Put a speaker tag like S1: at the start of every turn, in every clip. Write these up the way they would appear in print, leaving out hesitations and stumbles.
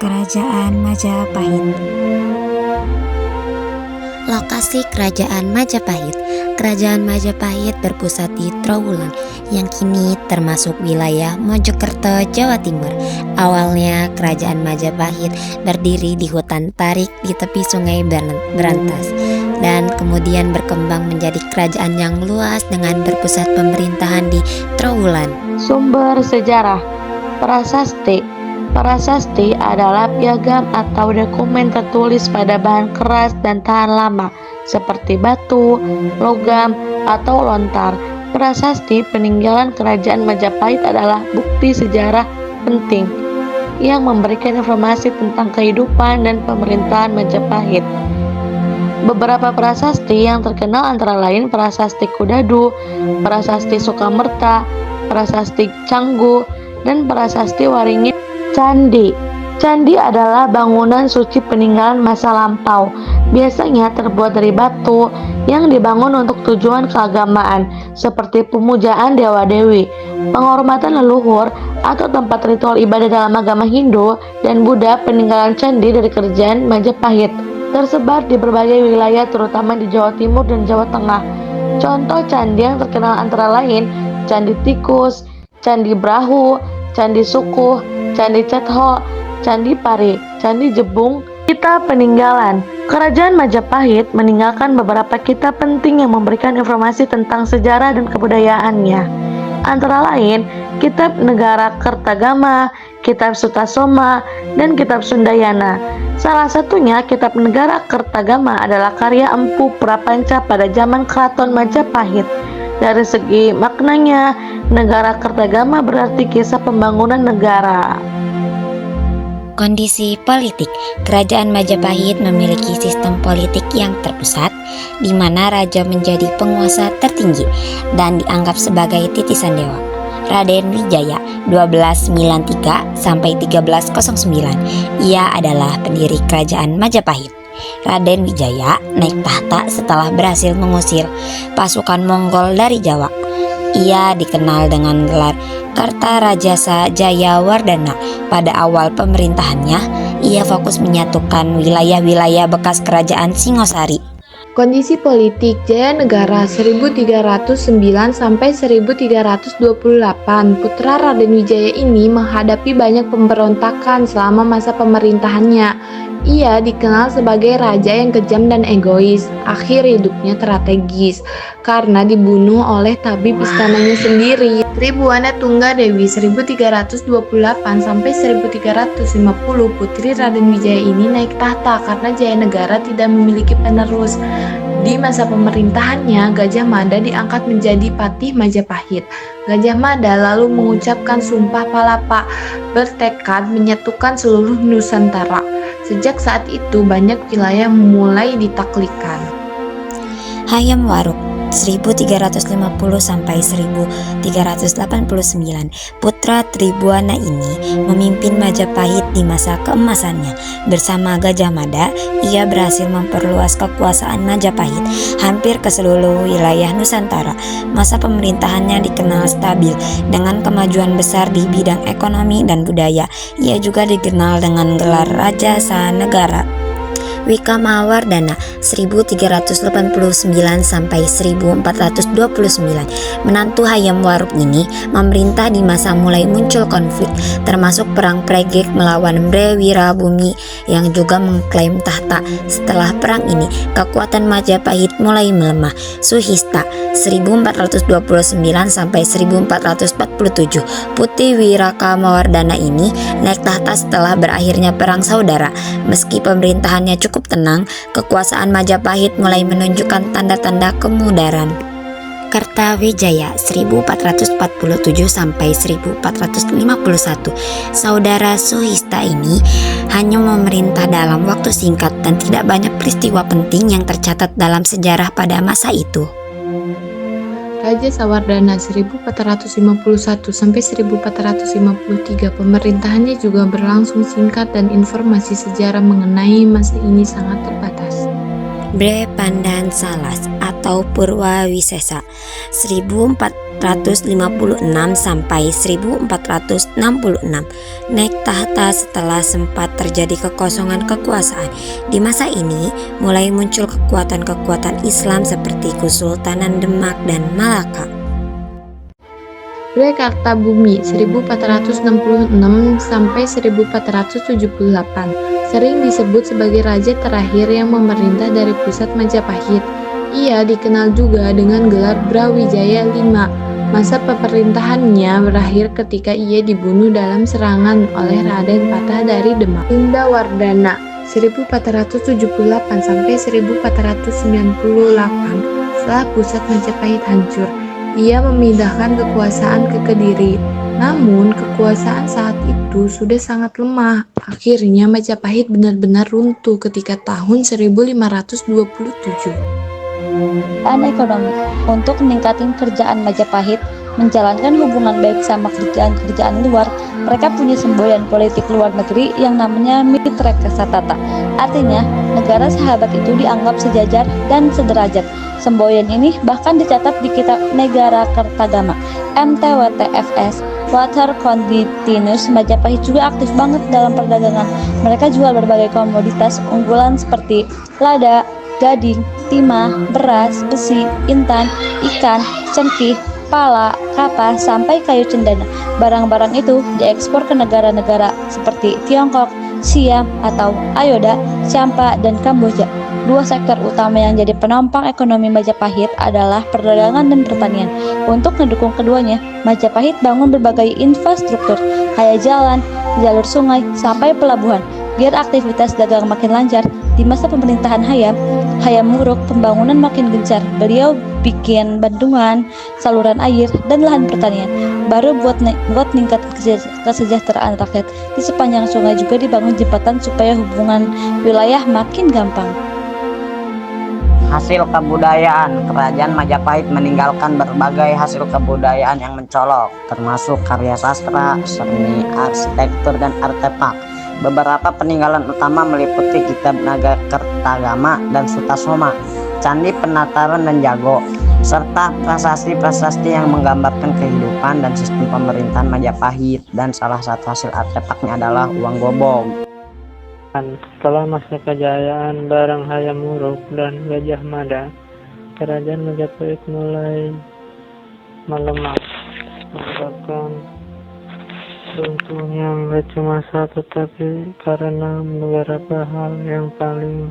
S1: Kerajaan Majapahit.
S2: Lokasi Kerajaan Majapahit. Kerajaan Majapahit berpusat di Trowulan yang kini termasuk wilayah Mojokerto, Jawa Timur. Awalnya Kerajaan Majapahit berdiri di hutan tarik di tepi Sungai Berantas dan kemudian berkembang menjadi kerajaan yang luas dengan berpusat pemerintahan di Trowulan.
S3: Sumber sejarah. Prasasti. Prasasti adalah piagam atau dokumen tertulis pada bahan keras dan tahan lama seperti batu, logam, atau lontar. Prasasti peninggalan Kerajaan Majapahit adalah bukti sejarah penting yang memberikan informasi tentang kehidupan dan pemerintahan Majapahit. Beberapa prasasti yang terkenal antara lain Prasasti Kudadu, Prasasti Sukamerta, Prasasti Canggu, dan Prasasti Waringin. Candi. Candi adalah bangunan suci peninggalan masa lampau. Biasanya terbuat dari batu yang dibangun untuk tujuan keagamaan seperti pemujaan dewa dewi, penghormatan leluhur, atau tempat ritual ibadah dalam agama Hindu dan Buddha. Peninggalan candi dari Kerajaan Majapahit tersebar di berbagai wilayah terutama di Jawa Timur dan Jawa Tengah. Contoh candi yang terkenal antara lain Candi Tikus, Candi Brahu, Candi Sukuh, Candi Cetho, Candi Pari, Candi Jebung. Kitab peninggalan. Kerajaan Majapahit meninggalkan beberapa kitab penting yang memberikan informasi tentang sejarah dan kebudayaannya. Antara lain, Kitab Negara Kertagama, Kitab Sutasoma, dan Kitab Sundayana. Salah satunya Kitab Negara Kertagama adalah karya Empu Prapanca pada zaman Keraton Majapahit. Dari segi maknanya, Negara Kertagama berarti kisah pembangunan negara.
S2: Kondisi politik. Kerajaan Majapahit memiliki sistem politik yang terpusat, di mana raja menjadi penguasa tertinggi dan dianggap sebagai titisan dewa. Raden Wijaya 1293 sampai 1309. Ia adalah pendiri Kerajaan Majapahit. Raden Wijaya naik tahta setelah berhasil mengusir pasukan Mongol dari Jawa. Ia dikenal dengan gelar Kartarajasa Jayawardhana. Pada awal pemerintahannya, ia fokus menyatukan wilayah-wilayah bekas kerajaan Singosari.
S4: Kondisi politik Jayanegara 1309 sampai 1328. Putra Raden Wijaya ini menghadapi banyak pemberontakan selama masa pemerintahannya. Ia dikenal sebagai raja yang kejam dan egois. Akhir hidupnya tragis karena dibunuh oleh tabib istananya sendiri. Tribuana Tunggadewi 1328 sampai 1350. Putri Raden Wijaya ini naik tahta karena Jayanegara tidak memiliki penerus. Di masa pemerintahannya, Gajah Mada diangkat menjadi patih Majapahit. Gajah Mada lalu mengucapkan Sumpah Palapa, bertekad menyatukan seluruh Nusantara. Sejak saat itu, banyak wilayah mulai ditaklukkan.
S2: Hayam Wuruk 1350 sampai 1389. Putra Tribuana ini memimpin Majapahit di masa keemasannya. Bersama Gajah Mada, ia berhasil memperluas kekuasaan Majapahit hampir ke seluruh wilayah Nusantara. Masa pemerintahannya dikenal stabil dengan kemajuan besar di bidang ekonomi dan budaya. Ia juga dikenal dengan gelar Raja Sanegara. Wikamawardhana 1389 sampai 1429. Menantu Hayam Wuruk ini memerintah di masa mulai muncul konflik, termasuk perang Pregek melawan Mre Wirabumi yang juga mengklaim tahta. Setelah perang ini, kekuatan Majapahit mulai melemah. Suhista 1429 sampai 1447. Putri Wirakamawardhana ini naik tahta setelah berakhirnya perang saudara. Meski pemerintahannya cukup tenang, kekuasaan Majapahit mulai menunjukkan tanda-tanda kemudaran. Kertawijaya 1447 sampai 1451. Saudara Suhista ini hanya memerintah dalam waktu singkat dan tidak banyak peristiwa penting yang tercatat dalam sejarah pada masa itu.
S4: Raja Sawardhana 1451 sampai 1453. Pemerintahannya juga berlangsung singkat dan informasi sejarah mengenai masa ini sangat terbatas.
S2: Bre Pandan Salas atau Purwawisesa 1400 sampai 1466, naik tahta setelah sempat terjadi kekosongan kekuasaan. Di masa ini mulai muncul kekuatan-kekuatan Islam seperti Kesultanan Demak dan Malaka.
S4: Sule Kartabumi 1466 sampai 1478 sering disebut sebagai raja terakhir yang memerintah dari pusat Majapahit. Ia dikenal juga dengan gelar Brawijaya V. Masa pemerintahannya berakhir ketika ia dibunuh dalam serangan oleh Raden Patah dari Demak. Linda Wardana 1478 sampai 1498 setelah pusat Majapahit hancur, ia memindahkan kekuasaan ke Kediri. Namun kekuasaan saat itu sudah sangat lemah. Akhirnya Majapahit benar-benar runtuh ketika tahun 1527.
S5: Dan ekonomi. Untuk meningkatkan kerjaan Majapahit menjalankan hubungan baik sama kerjaan-kerjaan luar, mereka punya semboyan politik luar negeri yang namanya Mitra Kesatata. Artinya, negara sahabat itu dianggap sejajar dan sederajat. Semboyan ini bahkan dicatat di kitab Negara Kertagama, MTWTFS. Water Continuous. Majapahit juga aktif banget dalam perdagangan. Mereka jual berbagai komoditas unggulan seperti lada, gading, timah, beras, besi, intan, ikan, cengkih, pala, kapas, sampai kayu cendana. Barang-barang itu diekspor ke negara-negara seperti Tiongkok, Siam atau Ayoda, Champa, dan Kamboja. Dua sektor utama yang jadi penopang ekonomi Majapahit adalah perdagangan dan pertanian. Untuk mendukung keduanya, Majapahit bangun berbagai infrastruktur, kayak jalan, jalur sungai, sampai pelabuhan. Biar aktivitas dagang makin lancar, di masa pemerintahan Hayam Wuruk, pembangunan makin gencar. Beliau bikin bendungan, saluran air, dan lahan pertanian. Baru buat meningkat kesejahteraan rakyat. Di sepanjang sungai juga dibangun jembatan supaya hubungan wilayah makin gampang.
S6: Hasil kebudayaan. Kerajaan Majapahit meninggalkan berbagai hasil kebudayaan yang mencolok, termasuk karya sastra, seni, arsitektur, dan artefak. Beberapa peninggalan utama meliputi kitab Naga Kertagama dan Sutasoma, Candi Penataran dan Jago, serta prasasti-prasasti yang menggambarkan kehidupan dan sistem pemerintahan Majapahit. Dan salah satu hasil artefaknya adalah uang gobong.
S7: Setelah masa kejayaan bareng Hayam Wuruk dan Gajah Mada, kerajaan Majapahit mulai melemah, menyebabkan runtuhnya nggak cuma satu, tapi karena beberapa hal yang paling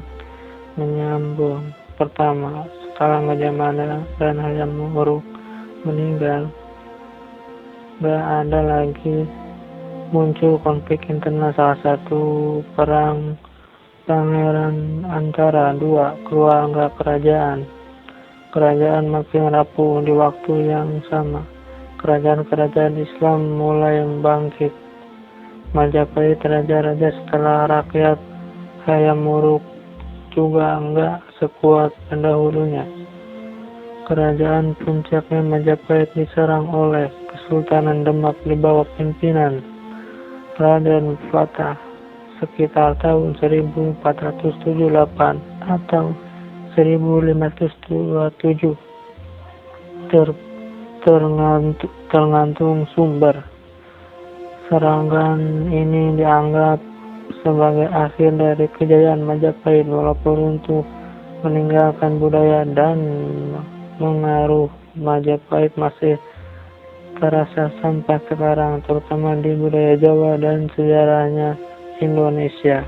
S7: menyambung. Pertama, setelah Gajah Mada dan Hayam Wuruk meninggal, nggak ada lagi muncul konflik internal. Salah satu perang pangeran antara dua keluarga kerajaan. Kerajaan makin rapuh. Di waktu yang sama, kerajaan-kerajaan Islam mulai bangkit. Majapahit raja-raja setelah rakyat Hayam Wuruk juga enggak sekuat pendahulunya. Kerajaan puncaknya Majapahit diserang oleh Kesultanan Demak di bawah pimpinan Raden Patah sekitar tahun 1478 atau 1527 tergantung sumber. Serangan ini dianggap sebagai akhir dari kejayaan Majapahit, walaupun runtuh meninggalkan budaya dan pengaruh Majapahit masih terasa sampai sekarang, terutama di budaya Jawa dan sejarahnya Indonesia.